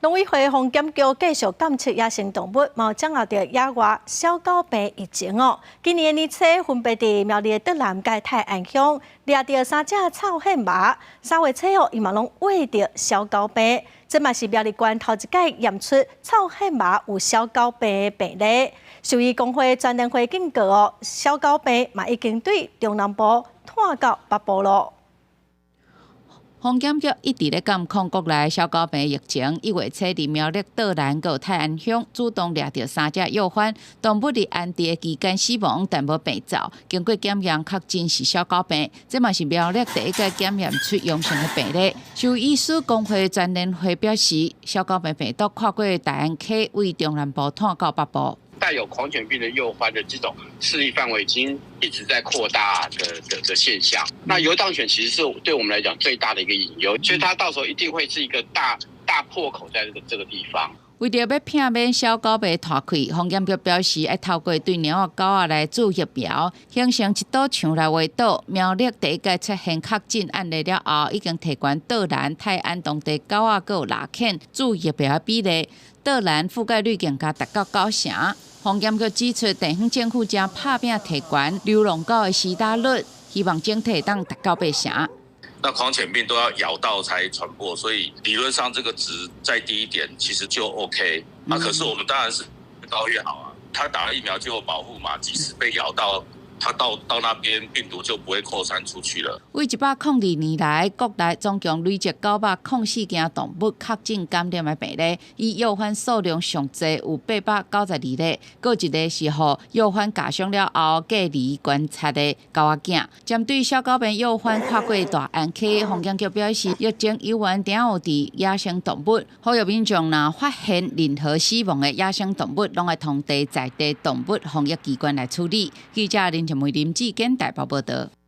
农委会防检局继续监测野生动物，冇掌握到野外小狗病疫情哦。今年年初分别伫苗栗德南甲泰安乡掠到3只臭hen猫，3月初哦，伊嘛拢喂到小狗病。这嘛是苗栗县头一届验出臭hen猫有小狗病的病例。兽医工会专联会警告哦，小狗病嘛已经对中南部传到北部咯。 防检局一直咧监控国内小狗病疫情。1月初，伫苗栗德南和泰安乡主动掠到3只幼犬，动物伫安置期间死亡，但无病灶。经过检验，确诊是小狗病。这嘛是苗栗第一个检验出阳性的病例。兽医师工会专联会表示，小狗病病毒跨过大安溪，为中南部传到北部。 带有狂犬病的幼獾的这种势力范围已经一直在扩大的现象。那游荡犬其实是对我们来讲最大的一个隐忧，所以它到时候一定会是一个大破口在这个地方。为着要避免小狗病拖开，防检局表示要透过对猫仔狗仔来注疫苗，形成一堵墙来围堵。苗栗第一届出现确诊案例了后，已经提悬德南、泰安当地狗仔还有拉犬注疫苗的比例，德南覆盖率更加达到90%。 防检局指出，地方政府正拍拼提悬流浪狗的施打率，希望整体当达到80%。那狂犬病都要咬到才传播，所以理论上这个值再低一点，其实就 OK。可是我们当然是越高越好啊。他打了疫苗就有保护嘛，即使被咬到。 它到那边病毒就不会扩散出去了。为102年来，国内总共累积904件动物确诊感染的病例，以幼犬数量上济有892例，各一例是予幼犬加伤了后隔离观察的狗仔囝。针对小狗病幼犬跨过大安溪，防检局表示，疫情由原定有伫野生动物，呼吁民众若发现任何死亡的野生动物，拢会通知在地动物防疫机关来处理。记者林。 陈梅林志坚台北报道。